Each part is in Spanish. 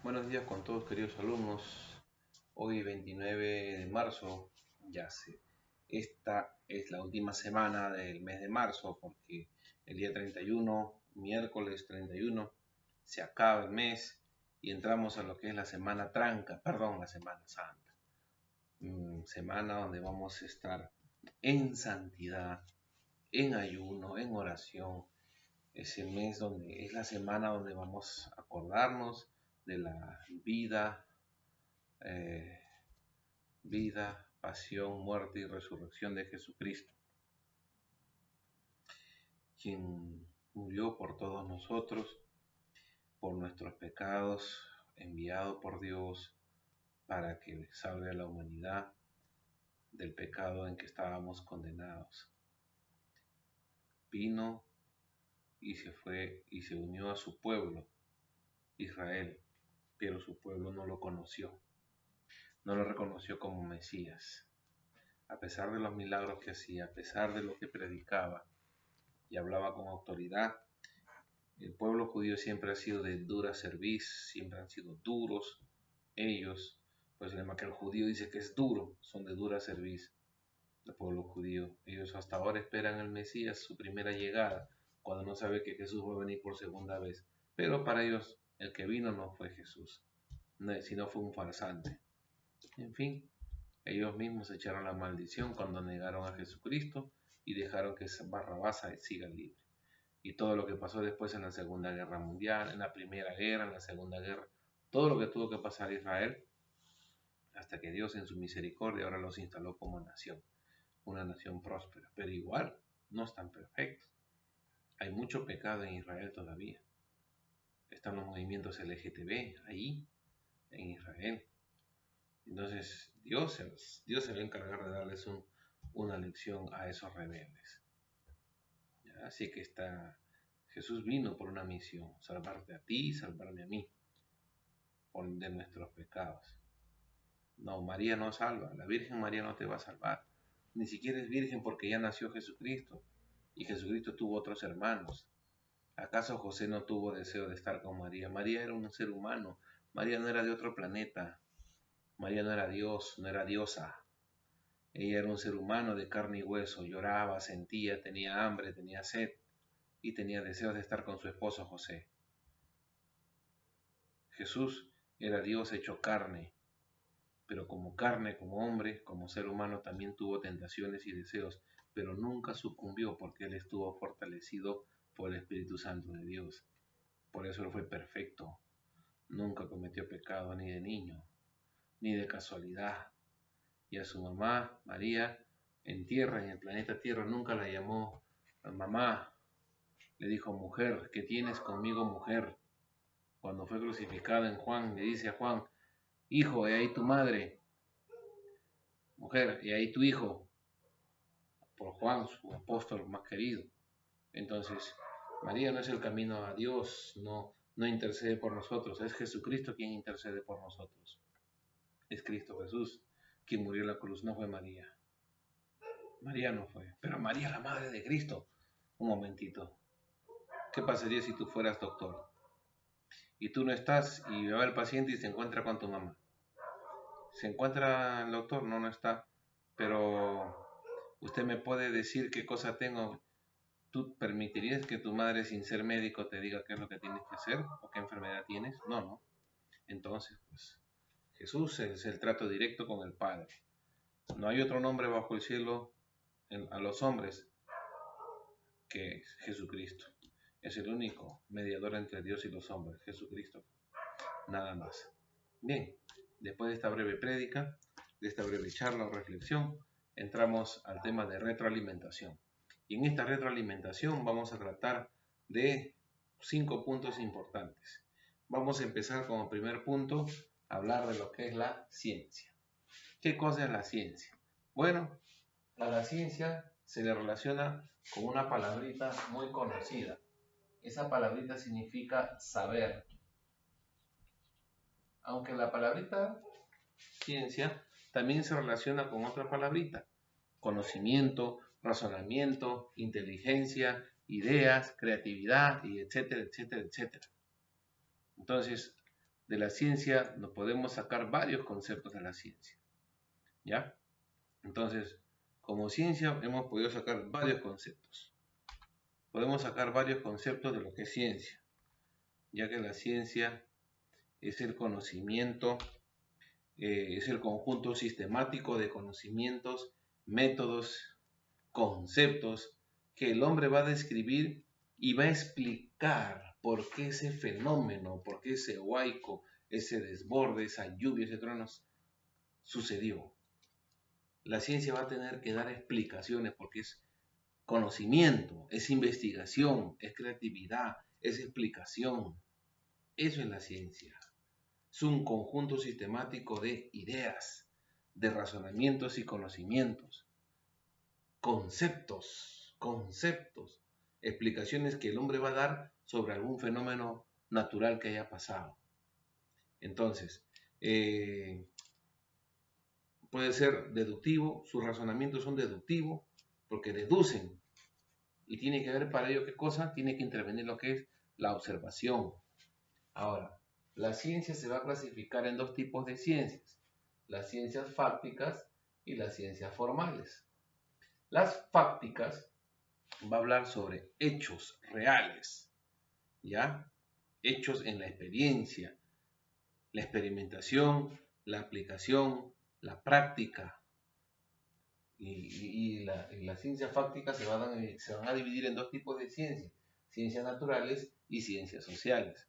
Buenos días con todos queridos alumnos. Hoy 29 de marzo, esta es la última semana del mes de marzo porque el día 31, miércoles 31, se acaba el mes y entramos a lo que es la semana la Semana Santa. Semana donde vamos a estar en santidad, en ayuno, en oración. Es el mes donde es la semana donde vamos a acordarnos de la eh, vida, pasión, muerte y resurrección de Jesucristo, quien murió por todos nosotros, por nuestros pecados, enviado por Dios para que salve a la humanidad del pecado en que estábamos condenados. Vino y se fue y se unió a su pueblo, Israel, pero su pueblo no lo conoció, no lo reconoció como Mesías. A pesar de los milagros que hacía, a pesar de lo que predicaba y hablaba con autoridad, el pueblo judío siempre ha sido de dura cerviz, siempre han sido duros. Ellos, pues el lema que el judío dice que es duro, son de dura cerviz. El pueblo judío, ellos hasta ahora esperan al Mesías, su primera llegada, cuando no sabe que Jesús va a venir por segunda vez. Pero para ellos el que vino no fue Jesús, sino fue un farsante. En fin, ellos mismos echaron la maldición cuando negaron a Jesucristo y dejaron que Barrabás siga libre. Y todo lo que pasó después en la Segunda Guerra Mundial, en la Primera Guerra, en la Segunda Guerra, todo lo que tuvo que pasar Israel, hasta que Dios en su misericordia ahora los instaló como nación, una nación próspera. Pero igual, no están perfectos. Hay mucho pecado en Israel todavía. Están los movimientos LGTB ahí, en Israel. Entonces, Dios se va a encargar de darles una lección a esos rebeldes. ¿Ya? Así que Jesús vino por una misión, salvarte a ti y salvarme a mí de nuestros pecados. No, María no salva, la Virgen María no te va a salvar. Ni siquiera es virgen porque ya nació Jesucristo y Jesucristo tuvo otros hermanos. ¿Acaso José no tuvo deseo de estar con María? María era un ser humano, María no era de otro planeta, María no era Dios, no era diosa. Ella era un ser humano de carne y hueso, lloraba, sentía, tenía hambre, tenía sed y tenía deseos de estar con su esposo José. Jesús era Dios hecho carne, pero como carne, como hombre, como ser humano también tuvo tentaciones y deseos, pero nunca sucumbió porque él estuvo fortalecido por el Espíritu Santo de Dios. Por eso él fue perfecto, nunca cometió pecado ni de niño, ni de casualidad. Y a su mamá, María, en tierra, en el planeta Tierra, nunca la llamó mamá. Le dijo, mujer, ¿qué tienes conmigo, mujer? Cuando fue crucificada en Juan, le dice a Juan, hijo, he ahí tu madre. Mujer, he ahí tu hijo. Por Juan, su apóstol más querido. Entonces, María no es el camino a Dios, no intercede por nosotros, es Jesucristo quien intercede por nosotros. Es Cristo Jesús quien murió en la cruz, no fue María. María no fue, pero María la madre de Cristo. Un momentito. ¿Qué pasaría si tú fueras doctor? Y tú no estás y va el paciente y se encuentra con tu mamá. ¿Se encuentra el doctor? No, no está. Pero usted me puede decir qué cosa tengo. ¿Tú permitirías que tu madre, sin ser médico, te diga qué es lo que tienes que hacer o qué enfermedad tienes? No, no. Entonces, pues, Jesús es el trato directo con el Padre. No hay otro nombre bajo el cielo a los hombres que Jesucristo. Es el único mediador entre Dios y los hombres, Jesucristo. Nada más. Bien, después de esta breve prédica, de esta breve charla o reflexión, entramos al tema de retroalimentación. Y en esta retroalimentación vamos a tratar de 5 puntos importantes. Vamos a empezar como primer punto a hablar de lo que es la ciencia. ¿Qué cosa es la ciencia? Bueno, a la ciencia se le relaciona con una palabrita muy conocida. Esa palabrita significa saber. Aunque la palabrita ciencia también se relaciona con otra palabrita. Conocimiento, razonamiento, inteligencia, ideas, creatividad, y etcétera, etcétera, etcétera. Entonces, de la ciencia nos podemos sacar varios conceptos de la ciencia, ¿ya? Entonces, como ciencia hemos podido sacar varios conceptos. Podemos sacar varios conceptos de lo que es ciencia, ya que la ciencia es el conocimiento, es el conjunto sistemático de conocimientos, métodos, conceptos que el hombre va a describir y va a explicar por qué ese fenómeno, por qué ese huaico, ese desborde, esa lluvia, ese trueno sucedió. La ciencia va a tener que dar explicaciones porque es conocimiento, es investigación, es creatividad, es explicación. Eso es la ciencia. Es un conjunto sistemático de ideas, de razonamientos y conocimientos, conceptos, explicaciones que el hombre va a dar sobre algún fenómeno natural que haya pasado. Entonces, puede ser deductivo, sus razonamientos son deductivos, porque deducen, y tiene que ver para ello qué cosa, tiene que intervenir lo que es la observación. Ahora, la ciencia se va a clasificar en dos tipos de ciencias, las ciencias fácticas y las ciencias formales. Las fácticas va a hablar sobre hechos reales, ¿ya? Hechos en la experiencia, la experimentación, la aplicación, la práctica. Y la ciencia fáctica se van a dividir en dos tipos de ciencias, ciencias naturales y ciencias sociales.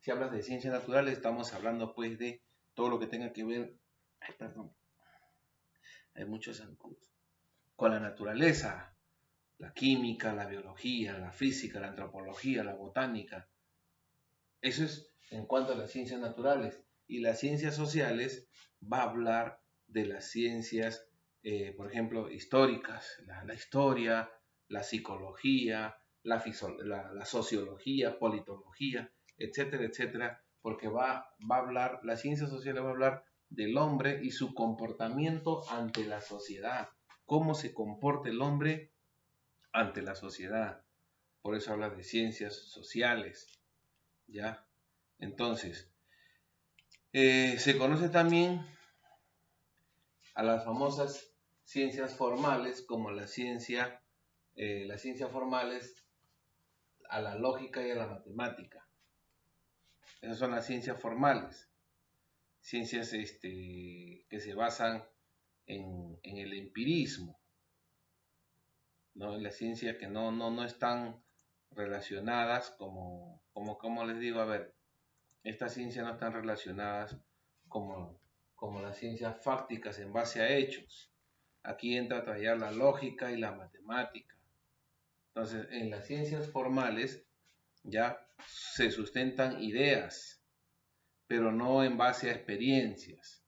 Si hablas de ciencias naturales, estamos hablando pues de todo lo que tenga que ver, hay muchos zancudos, con la naturaleza, la química, la biología, la física, la antropología, la botánica. Eso es en cuanto a las ciencias naturales. Y las ciencias sociales va a hablar de las ciencias, por ejemplo, históricas, la historia, la psicología, la sociología, politología, etcétera, etcétera, porque va a hablar, la ciencia social va a hablar del hombre y su comportamiento ante la sociedad, cómo se comporta el hombre ante la sociedad. Por eso habla de ciencias sociales, ¿ya? Entonces, se conoce también a las famosas ciencias formales como las ciencias formales a la lógica y a la matemática. Esas son las ciencias formales, ciencias que se basan en el empirismo, ¿no? En las ciencias que no están relacionadas como les digo, a ver, estas ciencias no están relacionadas como las ciencias fácticas en base a hechos. Aquí entra a traer la lógica y la matemática. Entonces, en las ciencias formales ya se sustentan ideas, pero no en base a experiencias,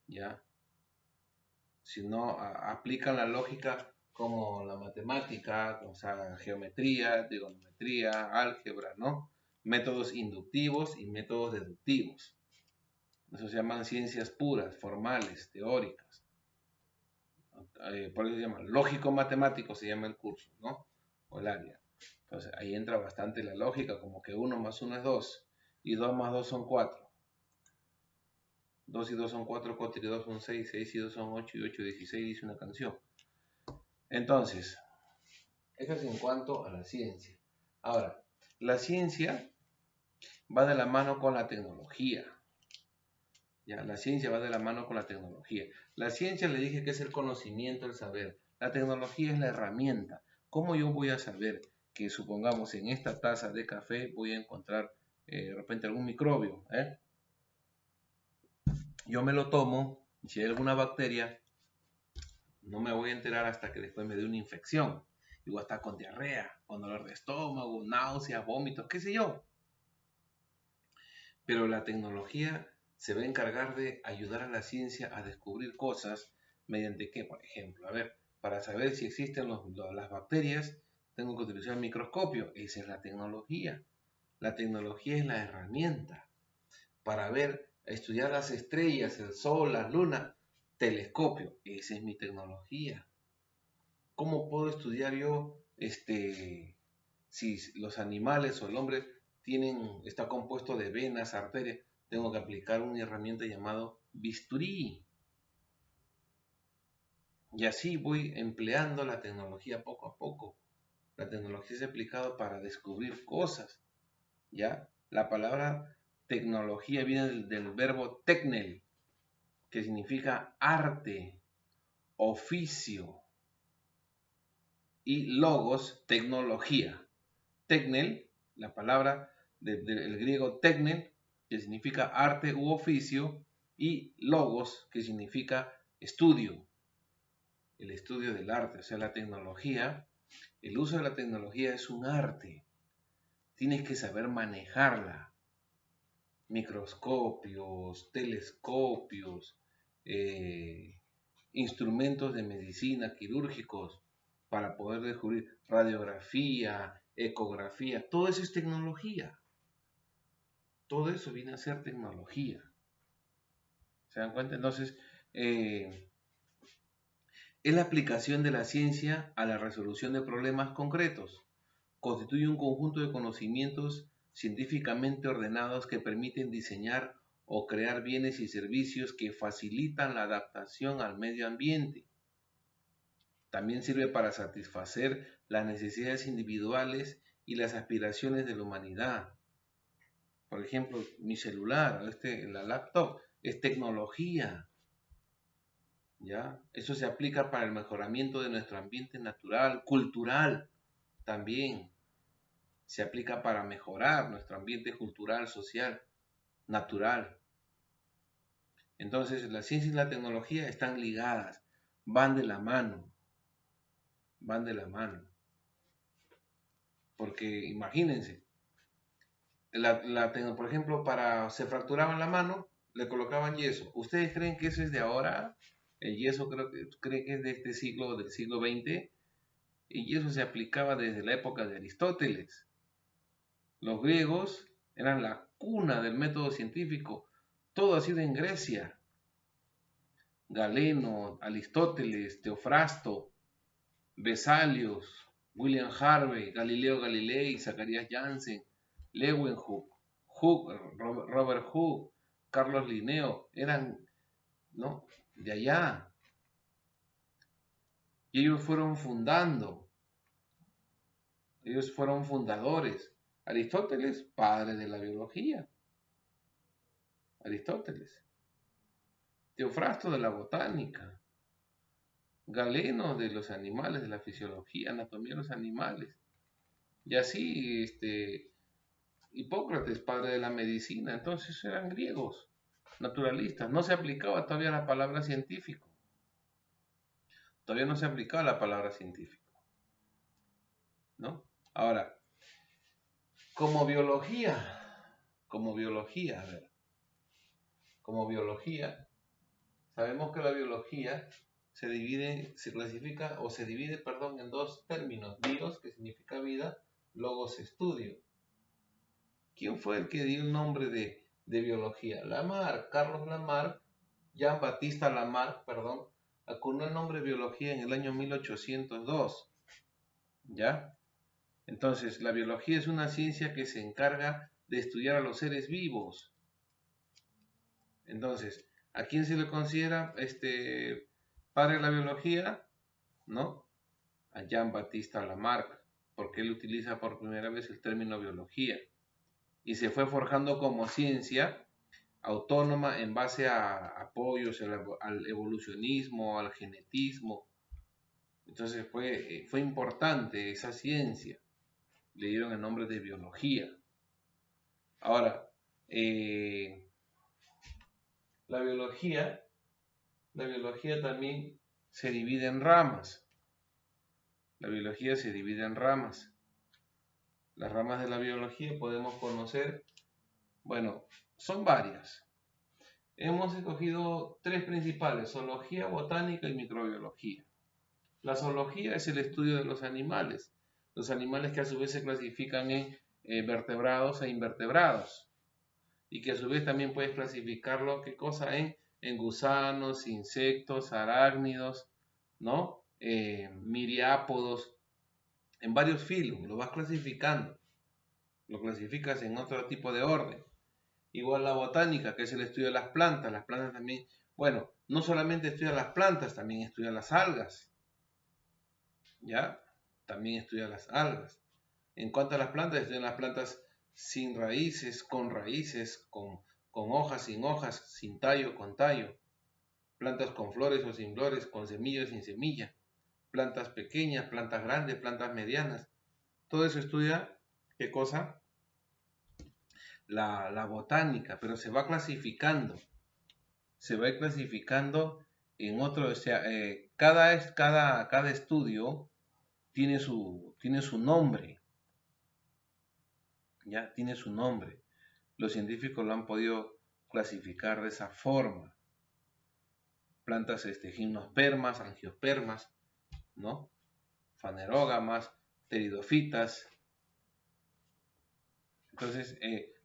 ¿ya? Sino aplican la lógica como la matemática, o sea, geometría, trigonometría, álgebra, ¿no? Métodos inductivos y métodos deductivos. Eso se llaman ciencias puras, formales, teóricas. Por eso se llama lógico-matemático, se llama el curso, ¿no? O el área. Entonces ahí entra bastante la lógica, como que 1 más 1 es 2, y 2 más 2 son 4. 2 y 2 son 4, 4 y 2 son 6, 6 y 2 son 8, y 8 y 16 dice una canción. Entonces, eso es en cuanto a la ciencia. Ahora, la ciencia va de la mano con la tecnología. Ya, la ciencia va de la mano con la tecnología. La ciencia le dije que es el conocimiento, el saber. La tecnología es la herramienta. ¿Cómo yo voy a saber que, supongamos, en esta taza de café voy a encontrar de repente algún microbio? Yo me lo tomo y si hay alguna bacteria, no me voy a enterar hasta que después me dé una infección. Y voy a estar con diarrea, con dolor de estómago, náuseas, vómitos, qué sé yo. Pero la tecnología se va a encargar de ayudar a la ciencia a descubrir cosas mediante qué, por ejemplo, a ver, para saber si existen las bacterias, tengo que utilizar el microscopio. Esa es la tecnología. La tecnología es la herramienta. Para ver, estudiar las estrellas, el sol, la luna, telescopio. Esa es mi tecnología. ¿Cómo puedo estudiar yo si los animales o el hombre está compuesto de venas, arterias? tengo que aplicar una herramienta llamada bisturí. Y así voy empleando la tecnología poco a poco. La tecnología se ha aplicado para descubrir cosas, ¿ya? La palabra tecnología viene del verbo tecnel, que significa arte, oficio, y logos, tecnología. Tecnel, la palabra del griego tecnel, que significa arte u oficio, y logos, que significa estudio, el estudio del arte. O sea, la tecnología, el uso de la tecnología es un arte. Tienes que saber manejarla. Microscopios, telescopios, instrumentos de medicina quirúrgicos para poder descubrir radiografía, ecografía, todo eso es tecnología. Todo eso viene a ser tecnología. ¿Se dan cuenta? Entonces, es la aplicación de la ciencia a la resolución de problemas concretos. Constituye un conjunto de conocimientos científicamente ordenados que permiten diseñar o crear bienes y servicios que facilitan la adaptación al medio ambiente. También sirve para satisfacer las necesidades individuales y las aspiraciones de la humanidad. Por ejemplo, mi celular, la laptop, es tecnología, ¿ya? Eso se aplica para el mejoramiento de nuestro ambiente natural, cultural, también. Se aplica para mejorar nuestro ambiente cultural, social, natural. Entonces, la ciencia y la tecnología están ligadas, van de la mano, van de la mano. Porque imagínense, por ejemplo, se fracturaban la mano, le colocaban yeso. ¿Ustedes creen que eso es de ahora? El yeso creen que es de este siglo, del siglo XX. El yeso se aplicaba desde la época de Aristóteles. Los griegos eran la cuna del método científico. Todo ha sido en Grecia. Galeno, Aristóteles, Teofrasto, Vesalius, William Harvey, Galileo Galilei, Zacarías Janssen, Leeuwenhoek, Robert Hooke, Carlos Linneo, eran, ¿no?, de allá. Y ellos fueron fundadores. Aristóteles, padre de la biología. Aristóteles. Teofrasto de la botánica. Galeno de los animales, de la fisiología, anatomía de los animales. Y así, Hipócrates, padre de la medicina. Entonces eran griegos, naturalistas. No se aplicaba todavía la palabra científico. Todavía no se aplicaba la palabra científico, ¿no? Ahora, como biología, sabemos que la biología se divide en dos términos: bios, que significa vida, logos, estudio. ¿Quién fue el que dio el nombre de biología? Lamarck, Carlos Lamarck, Jean-Baptiste Lamarck, acuñó el nombre de biología en el año 1802, ¿ya? Entonces, la biología es una ciencia que se encarga de estudiar a los seres vivos. Entonces, ¿a quién se le considera padre de la biología? ¿No? A Jean-Baptiste Lamarck, porque él utiliza por primera vez el término biología. Y se fue forjando como ciencia autónoma en base a apoyos al evolucionismo, al genetismo. Entonces fue importante esa ciencia. Le dieron el nombre de biología. Ahora, la biología también se divide en ramas. Las ramas de la biología podemos conocer, bueno, son varias. Hemos escogido tres principales: zoología, botánica y microbiología. La zoología es el estudio de los animales que a su vez se clasifican en vertebrados e invertebrados, y que a su vez también puedes clasificarlo, ¿qué cosa? En gusanos, insectos, arácnidos, ¿no? Miriápodos, en varios filos, lo vas clasificando, lo clasificas en otro tipo de orden. Igual la botánica, que es el estudio de las plantas. Las plantas también, bueno, no solamente estudia las plantas, también estudia las algas. ¿Ya? También estudia las algas. En cuanto a las plantas, estudian las plantas sin raíces, con hojas, sin tallo, con tallo. Plantas con flores o sin flores, con semilla o sin semilla. Plantas pequeñas, plantas grandes, plantas medianas. Todo eso estudia, ¿qué cosa? La botánica, pero se va clasificando. Se va clasificando en otro, o sea, cada estudio tiene su nombre, ya tiene su nombre. Los científicos lo han podido clasificar de esa forma. Plantas gimnospermas, angiospermas, ¿no? Fanerógamas, pteridofitas. Entonces,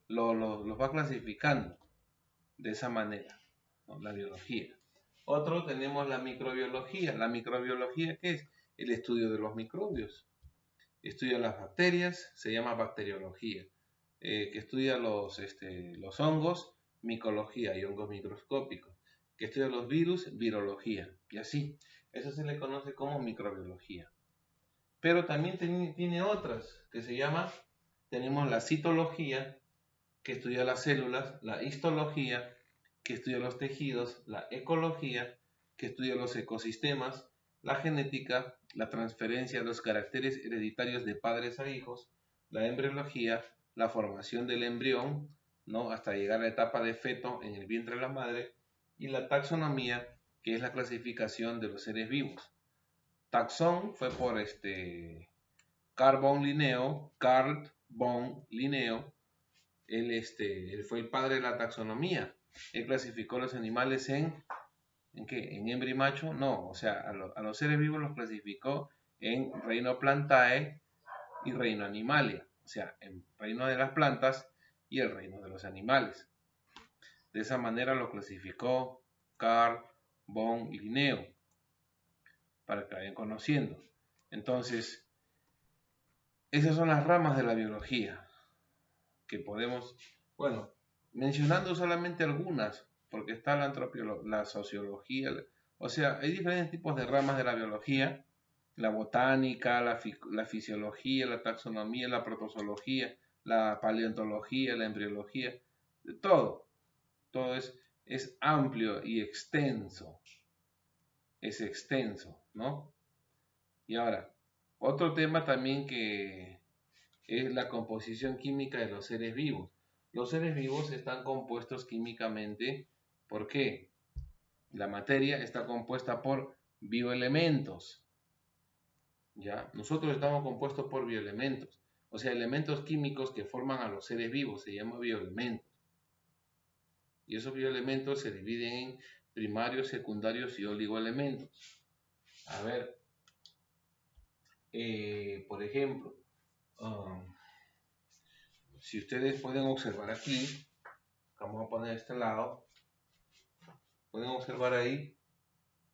los va clasificando de esa manera, ¿no? La biología. Otro tenemos la microbiología. La microbiología, ¿qué es? El estudio de los microbios. Estudia las bacterias, se llama bacteriología. Que estudia los hongos, micología y hongos microscópicos. Que estudia los virus, virología. Y así. Eso se le conoce como microbiología. Pero también tiene otras que se llama, tenemos la citología, que estudia las células, la histología, que estudia los tejidos, la ecología, que estudia los ecosistemas, la genética, la transferencia de los caracteres hereditarios de padres a hijos, la embriología, la formación del embrión, ¿no? Hasta llegar a la etapa de feto en el vientre de la madre, y la taxonomía, que es la clasificación de los seres vivos. Taxón fue por Carl von Linneo. Él fue el padre de la taxonomía. Él clasificó los animales ¿en qué? ¿En hembra y macho? No, o sea, a los seres vivos los clasificó en reino Plantae y reino Animalia, o sea, en reino de las plantas y el reino de los animales. De esa manera lo clasificó Carl von Linneo, para que vayan conociendo. Entonces, esas son las ramas de la biología que podemos, bueno, mencionando solamente algunas, porque está la antropiología, la sociología, o sea, hay diferentes tipos de ramas de la biología, la botánica, la fisiología, la taxonomía, la protozoología, la paleontología, la embriología, todo es amplio y extenso, ¿no? Y ahora, otro tema también que es la composición química de los seres vivos. Los seres vivos están compuestos químicamente, ¿por qué? La materia está compuesta por bioelementos, ¿ya? Nosotros estamos compuestos por bioelementos, o sea, elementos químicos que forman a los seres vivos, se llaman bioelementos. Y esos bioelementos se dividen en primarios, secundarios y oligoelementos. A ver, por ejemplo, si ustedes pueden observar aquí, vamos a poner este lado, pueden observar ahí,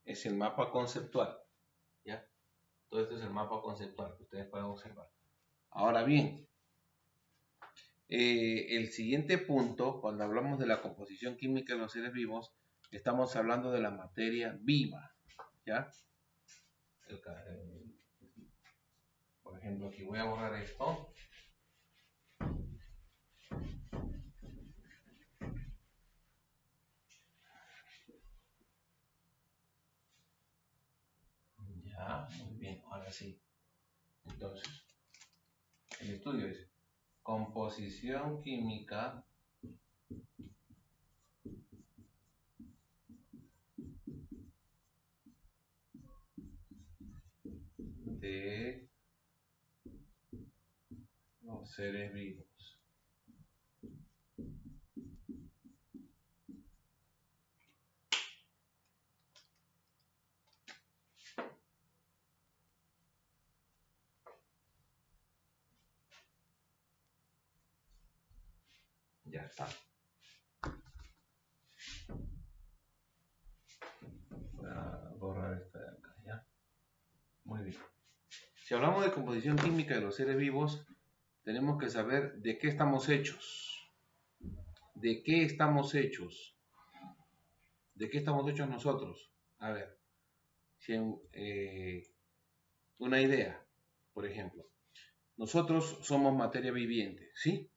es el mapa conceptual, ¿ya? Todo esto es el mapa conceptual que ustedes pueden observar. Ahora bien, el siguiente punto, cuando hablamos de la composición química de los seres vivos, estamos hablando de la materia viva, ¿ya? Por ejemplo, aquí voy a borrar esto. Ya, muy bien, ahora sí. Entonces, el estudio es composición química de los seres vivos. Ya está. Voy a borrar esta de acá, ¿ya? Muy bien. Si hablamos de composición química de los seres vivos, tenemos que saber de qué estamos hechos. ¿De qué estamos hechos? ¿De qué estamos hechos nosotros? A ver, una idea, por ejemplo. Nosotros somos materia viviente, ¿sí?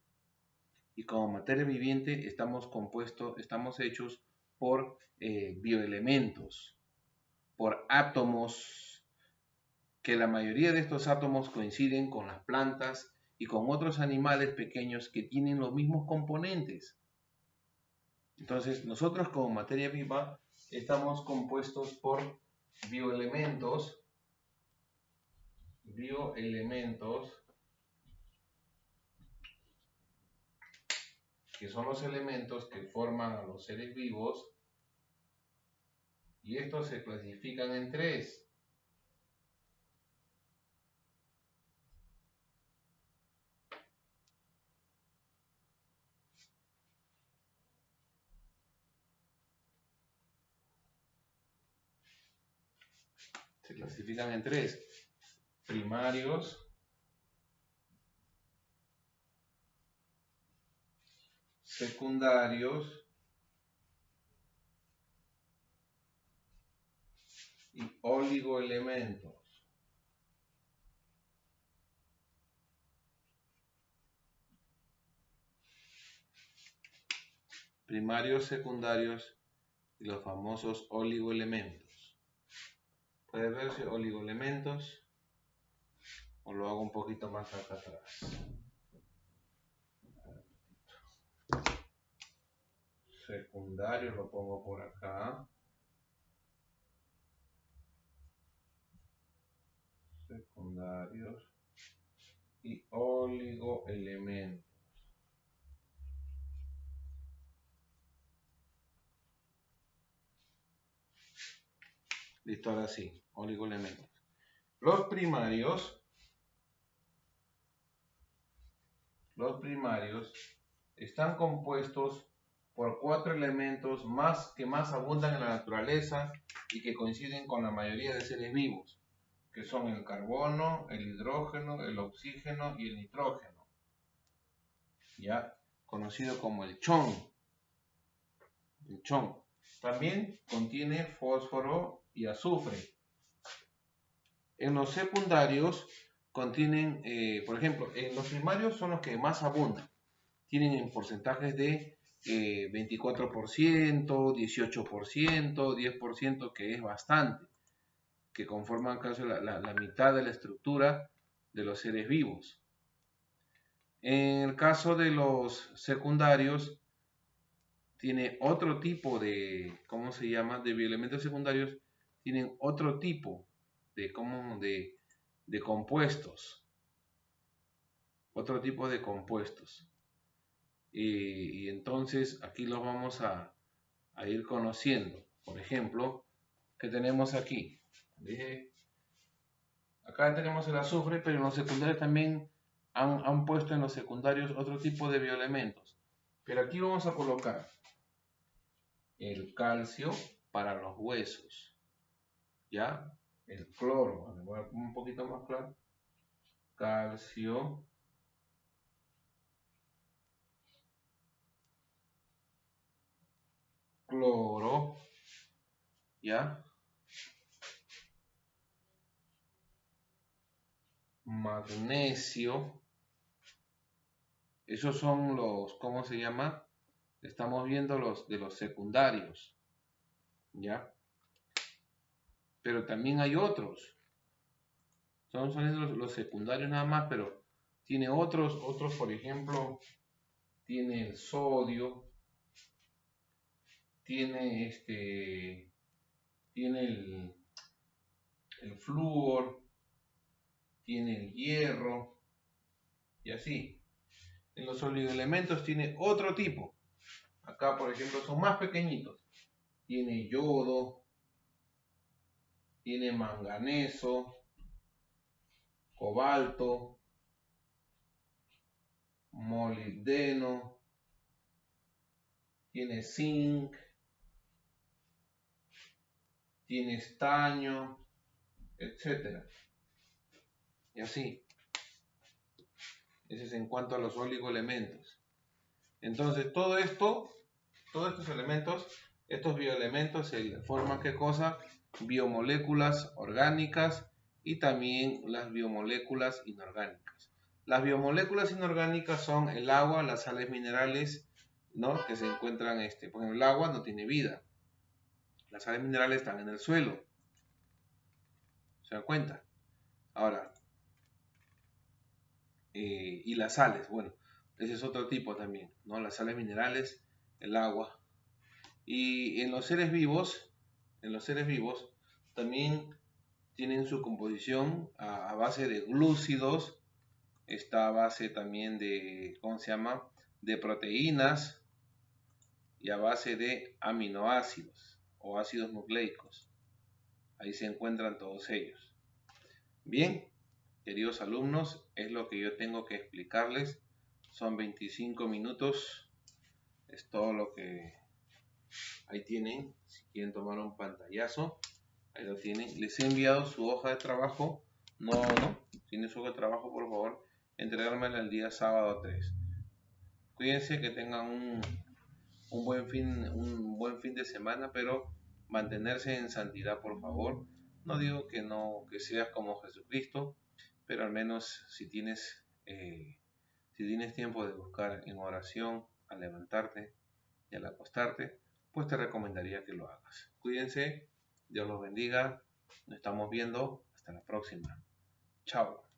Y como materia viviente estamos hechos por bioelementos, por átomos, que la mayoría de estos átomos coinciden con las plantas y con otros animales pequeños que tienen los mismos componentes. Entonces, nosotros como materia viva estamos compuestos por bioelementos, que son los elementos que forman a los seres vivos, y estos se clasifican en tres. Se clasifican en tres: primarios, secundarios y oligoelementos. Primarios, secundarios y los famosos oligoelementos. Puede verse oligoelementos, o lo hago un poquito más acá atrás. Secundarios lo pongo por acá. Secundarios y oligoelementos. Listo, ahora sí, oligoelementos. Los primarios están compuestos por 4 elementos que más abundan en la naturaleza y que coinciden con la mayoría de seres vivos, que son el carbono, el hidrógeno, el oxígeno y el nitrógeno, ya conocido como el chon. El chon también contiene fósforo y azufre. En los secundarios contienen, por ejemplo, en los primarios son los que más abundan. Tienen en porcentajes de 24%, 18%, 10%, que es bastante, que conforman casi la mitad de la estructura de los seres vivos. En el caso de los secundarios, tiene otro tipo de, ¿cómo se llama? De bioelementos secundarios, tienen otro tipo de compuestos. Otro tipo de compuestos. Y entonces aquí los vamos a ir conociendo. Por ejemplo, ¿qué tenemos aquí? Acá tenemos el azufre, pero en los secundarios también han puesto en los secundarios otro tipo de bioelementos. Pero aquí vamos a colocar el calcio para los huesos, ¿ya? El cloro, voy a poner un poquito más claro. Calcio, cloro, ¿ya? Magnesio. Esos son los, ¿cómo se llama? Estamos viendo los de los secundarios, ¿ya? Pero también hay otros. Estamos saliendo los secundarios nada más, pero tiene otros, por ejemplo, tiene el sodio, tiene tiene el flúor, tiene el hierro, y así. En los oligoelementos tiene otro tipo. Acá, por ejemplo, son más pequeñitos. Tiene yodo, tiene manganeso, cobalto, molibdeno, tiene zinc, tiene estaño, etc. Y así. Ese es en cuanto a los oligoelementos. Entonces, todos estos elementos, estos bioelementos se forman ¿qué cosa? Biomoléculas orgánicas y también las biomoléculas inorgánicas. Las biomoléculas inorgánicas son el agua, las sales minerales, ¿no? Que se encuentran, por ejemplo, el agua no tiene vida. Las sales minerales están en el suelo. ¿Se dan cuenta? Ahora, y las sales, bueno, ese es otro tipo también, ¿no? Las sales minerales, el agua. Y en los seres vivos también tienen su composición a base de glúcidos, está a base también de, ¿cómo se llama? De proteínas y a base de aminoácidos o ácidos nucleicos. Ahí se encuentran todos ellos. Bien, queridos alumnos, es lo que yo tengo que explicarles. Son 25 minutos. Es todo lo que ahí tienen. Si quieren tomar un pantallazo, ahí lo tienen. Les he enviado su hoja de trabajo. No, tiene su hoja de trabajo, por favor, entregármela el día sábado 3. Cuídense, que tengan un buen fin de semana, pero mantenerse en santidad, por favor. No digo que no, que seas como Jesucristo, pero al menos si tienes tiempo de buscar en oración al levantarte y al acostarte, pues te recomendaría que lo hagas. Cuídense, Dios los bendiga, nos estamos viendo, hasta la próxima. Chao.